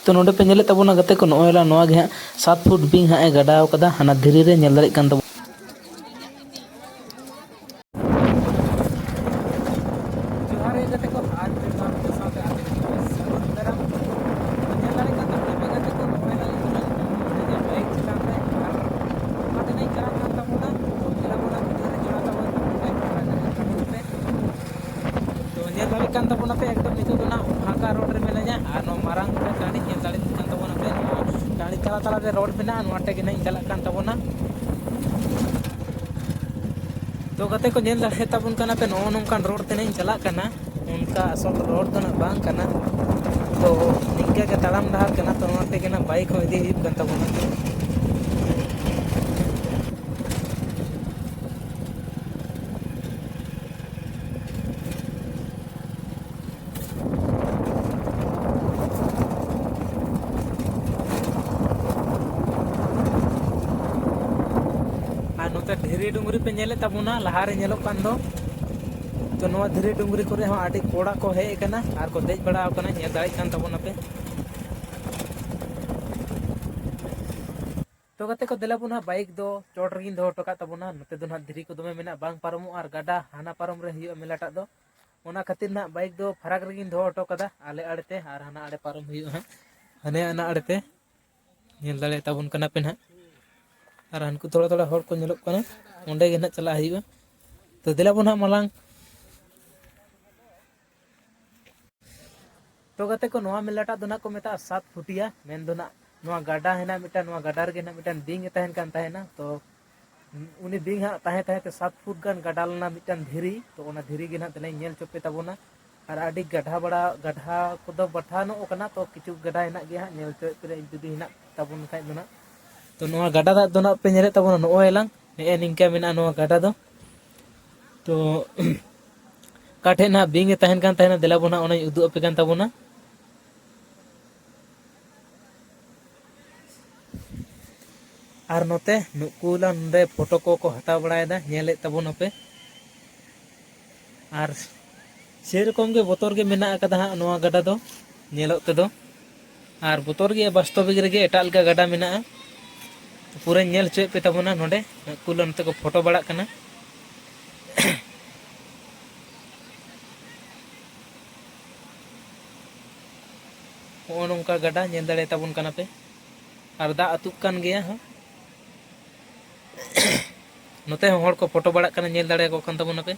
तो नोडे पे नेले तबोना गते को नोयला नोआ गे 7 फुट बिंग हाँ गडाव कदा हाना धीरे रे नेल दाड़े कान तब जोहारे गते को आज पे नाम के साथ आते समुद्रम नेल दाड़े कान तब पे गते को नोयला ये बाइक चलाते और माते नहीं चला कान तबोना तो चला बोना वीडियो रे जोड़ा तब पे तो नेल दाड़े कान तबोना पे एकदम नितो दोना फाका रोड रे मेनाया और नो मारांग रे गाड़ी नेल दाड़े कान तबोना पे गाड़ी तला तला रे रोड पे ना नोटे के नहीं चला कान तबोना तो गते को नेल दाड़े तबन कना पे नो नोंकान रोड ते नहीं चला कना उनका असल रोड तो ना बांग कना तो निंगे के तड़ाम डहार कना तो नोटे के ना बाइक हो इदी हिब कन तबोना धीरे डुंगरी पे नेले तबुना लहारे नेलो कान दो तो नवा धीरे डुंगरी करे हो आडी कोड़ा को हे कना आर को देज बड़ा कना नेल दाई कान तबुना पे तो गते को देला बुना बाइक दो चोट रगिन दो टका तबुना नते दो ना धीरे को दमे मेना बांग पारमो आर गाडा हाना पारम रे हियो मेलाटा दो ओना खातिर ना बाइक दो फराक रगिन दो टो कदा आले आड़ते आर हाना आड़े पारम हियो हा हने आना आड़ते नेल दाले तबुन कना पे ना और हनको थोड़ा थोड़ा हर को नेलोक कना ओंडे गे ना चला हियो तो देला बुना मलांग तो गते को नवा मेलाटा दो ना को मेता 7 फुटिया मेन दो ना नवा गाडा हेना मिटा नवा गाडा रे ना मिटन बिंग तहन कान तहना तो उनी बिंग हा तहे तहे ते 7 फुट गान गाडा लना मिटन धीरी तो ओना धीरी गे ना तले नेल चोपे तबोना और आडी गधा बड़ा गधा को दो बठानो कना तो किछु गधा हेना गे हा नेल चोपे जुदी हेना तबोन खाइ दो ना तो नवा गाडा दो ना पे नेले तबोना नोएलांग ने निंका मेना नवा गाडा दो तो काठे ना बिंग तहन कान तहना देला बोना ओना उदु अपे कान तबोना और नोते नुकुला नंदे फोटो को हटाव बड़ायदा नेले तबोन अपे और सेरकम के बोतर के मेना कदा हा नवा गाडा दो नेलो ते दो और बोतर के वास्तविक रे एटाल का गाडा मेना पूरा नेल चोय पे तबोना नोडे नुकुला नते को फोटो बड़ा कना नोंका गाडा नेल दाड़े तबोन कना पे और दा अतुक कान गया हा नोते हर को फोटो बड़ा कना नेल दाड़े को कान तबोना पे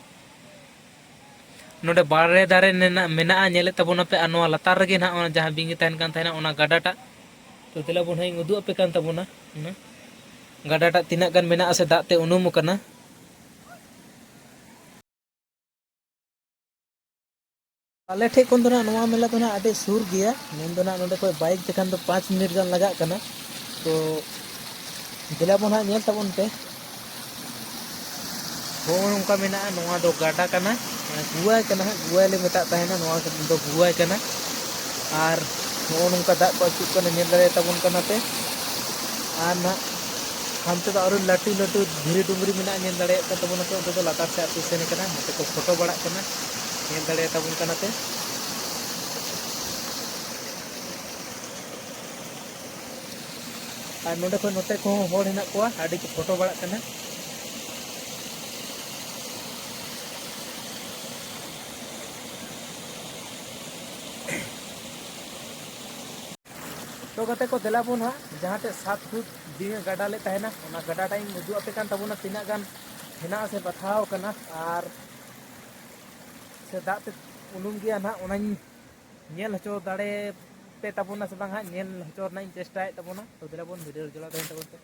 नोडे बारे दारे मेना नेले तबोना पे अनवा लतार रे ना ओना जहां बिंगी तहन कान तहना ओना गाडाटा तो तेला बोन हाई उदु अपे कान तबोना गाडाटा तिना गान मेना से दाते उनुम कना आले ठे कोन दोना नवा मेला दोना आडे सुर गया मेन दोना नोडे कोई बाइक देखन तो 5 मिनट गान लगा कना तो दिला बोन हा नेल तबोन पे हो उनका मेना नवा दो गाडा कना गुआय कना गुआय ले मेता तहना नवा दो गुआय कना और हो उनका दा को चुक कना नेल दाड़े तबोन कना पे आर ना हमते तो और लाटू लाटू धीरे डुंगरी मेना नेल दाड़े तबोन पे तो लातार से आतु सेने कना नते को फोटो बड़ा कना नेल दाड़े तबोन कना पे और नोडे को नोते को होड़ हेना कोआ आडी को फोटो बड़ा कना तो गते को देला बोन हा जहां ते 7 फुट दिए गाडा ले तहना ओना गाडा टाइम उदु अपे कान तबोना तिना गान हेना से बथाव कना और से दाते उनुम गया ना ओना नेल हचो दाड़े पे तबोना से बांगा नेल हचो ना चेष्टा तबोना तो देला बोन वीडियो जला तहन तबोन पे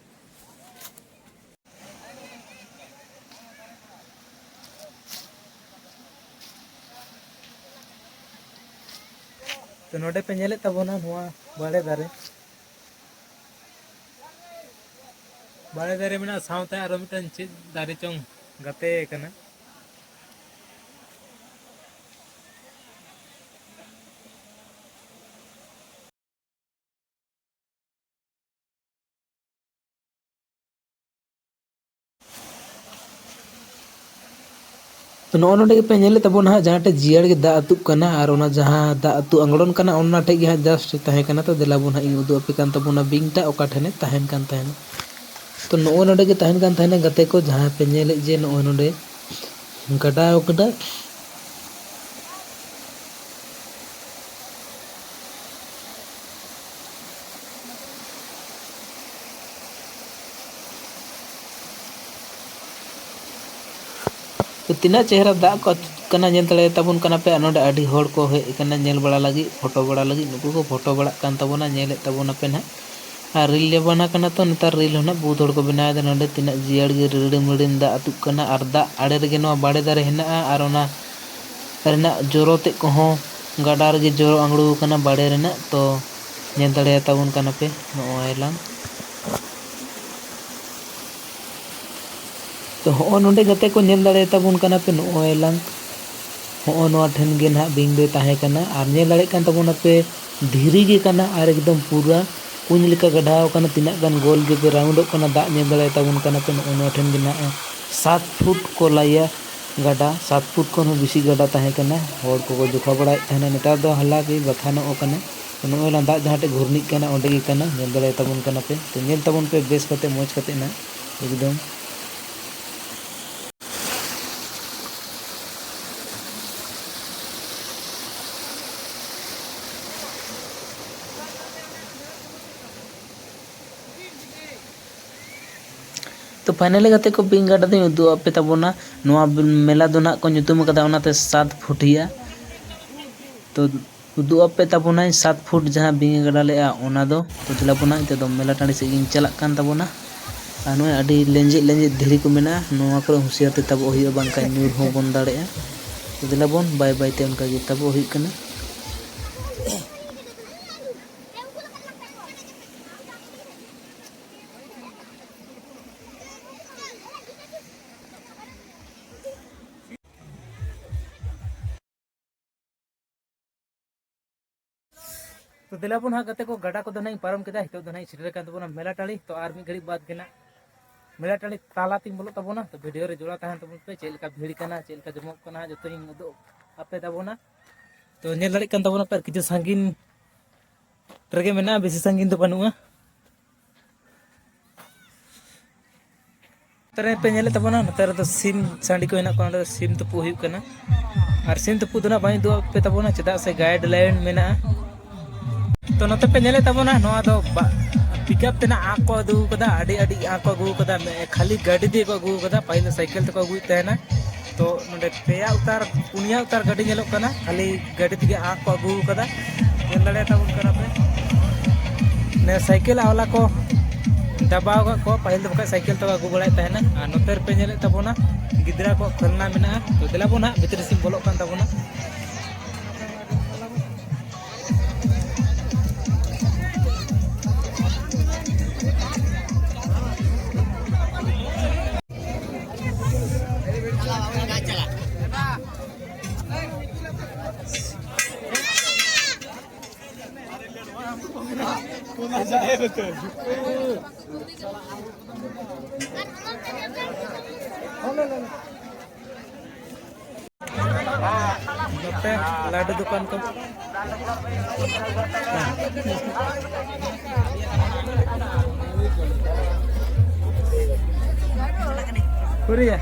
तो नोडे पे नेले तबोना नवा बाड़े दारे मेना सावते आरो मिटन चेद दारे चोंग गते कना तो नो नोडे पे नेले तबोन हा जहां टे जियाड़ गे दा अतुक कना आर ओना जहां दा अतु अंगड़ोन कना ओना टे गे हा जस्ट ताहे कना तो देलाबोन हा इन उदु अपे कान तबोना बिंगटा ओका ठेने ताहेन कान ताहेन तो नो नोडे गे ताहेन कान ताहेन गते को जहां पे नेले जे नो नोडे गडा ओकदा तो तीना चेहरा दा को कना नेल तले तबोन कना पे नोडे आडी होड़ को हे कना नेल बड़ा लगी फोटो बड़ा लगी नुकु को फोटो बड़ा कान तबोना नेले तबोना पे ना और रील ले बना कना तो नेतार रील होना बहुत होड़ को बनाया दे नोडे तीना जियाड़ गे रिड़िम रिड़िम दा अतुक कना और दा आड़े रे गे नो बाड़े दारे हेना और ओना रेना जोरो ते को हो गाडा रे गे जोरो अंगड़ू कना बाड़े रेना तो नेल तले तबोन कना पे नो एलाम तो हो नोडे गते को नेल दाड़े तबोन कना पे नो एलाम हो नो ठेन गे ना बिंग दे ताहे कना और नेल दाड़े कान तबोना पे धीरी गे कना और एकदम पूरा कुछ लेका गढ़ाव कना तीना गान गोल गे राउंड कना दा नेल दाड़े तबोन कना पे नो ठेन गे ना 7 फुट को लाया गड़ा 7 फुट को बेसी गड़ा ताहे कना होड़ को जोखा बड़ा थाना नेतार दो हल्ला के बखानो कना नो एला दा जहां टे घुरनी कना ओंडे गे कना नेल दाड़े तबोन कना पे तो नेल तबोन पे बेस कते मोज कते ना एकदम तो फाइनली गते को बिंग गाडा दे उदु अपे तबोना नोआ मेला दो ना को nyutum कदा ओनाते 7 फुटिया तो उदु अपे तबोना 7 फुट जहां बिंग गाडा ले ओना दो तो दिलाबोना इते दो मेला टाणी से गिन चला कान तबोना आनो आडी लेंजे लेंजे धीरी को मेना नोआ को हुसियार ते तबो होय बांका न्यूर हो बन दाड़े तो दिलाबोन बाय बाय ते उनका गे तबो होय कना तो दिलाबोन हाँ गते को गड़ा को दना पारम के हितो दना सेटर कान तबोना मेला टाड़ी तो आर मी घड़ी बाद गेना मेला टाड़ी ताला तीन बोलो तबोना तो वीडियो रे जोड़ा तहन तबोन पे चेल का भीड़ कना चेल का जमक कना जतो इन उदो अपे तबोना तो नेल दाड़ी कान तबोना पर किछु संगीन रेगे मेना बेसी संगीन तो बनुआ तरे पे नेले तबोना नतर तो सिम सांडी को हेना कोन सिम तपु हुई कना और सिम तपु दना बाई दो पे तबोना चदा से गाइडलाइन मेना तो नोते पे नेले तबोना नोआ दो पिकअप तेना आको अदु कदा अडी अडी आको अगु कदा खाली गाड़ी दे को अगु कदा पहले साइकिल तको अगु तेना तो नोडे पेया उतार पुनिया उतार गाड़ी नेलो कना खाली गाड़ी तेगे आको अगु कदा नेल दाड़े तबोन कना पे ने साइकिल आवला को दबाव को पहले बका साइकिल तो अगु बड़ाय तहना आ नोतेर पे नेले तबोना गिदरा को खलना मेना तो दिलाबोना भितर सिम बोलो कान तबोना लाडू दुकान को कुरिया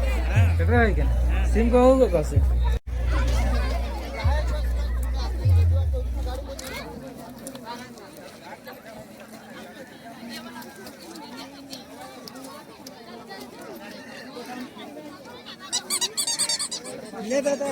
कटरा है क्या सिम को होगा कैसे ले दादा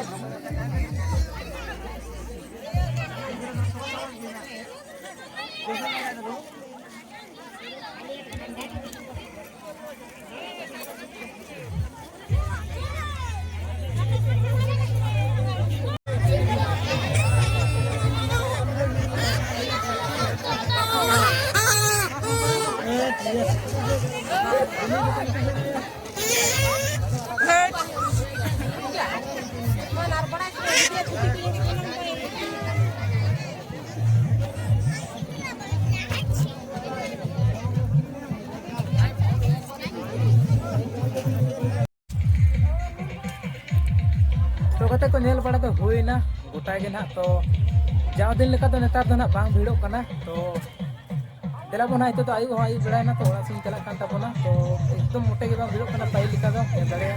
तो नेल बड़ा तो हुईना गोटा के ना तो जाओ दिन लेका तो नेतार तो ना बांग भिड़ो कना तो दिला बना हितो तो आयु आयु बेड़ा ना तो ओड़ा सिन चला कान तबोना तो एकदम मोटे के बांग भिड़ो कना पाई लिका दो दड़े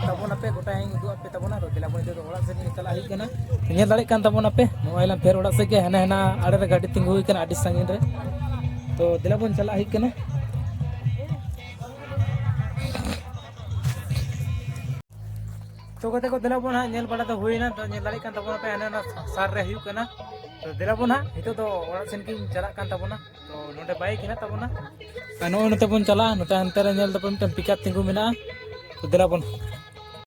तबोना पे गोटा हिंग दु पे तबोना तो दिला बने तो ओड़ा से नि चला ही कना नेल दड़े कान तबोना पे मोबाइल फेर ओड़ा से के हना हना आड़े रे गाड़ी तिंगु हुई कना आडी संगिन रे तो दिला बन चला ही कना तो कते को दिला बन नेल बड़ा तो हुईना तो नेल दड़े कान तबोना पे हना सार रे हुई कना तो दिला बन हितो तो ओड़ा सेन की चला कान तबोना तो नोडे बाइक हिना तबोना नो नते बन चला नोते अंतर नेल तबन पिकअप तिंगु मेना तो दिला बन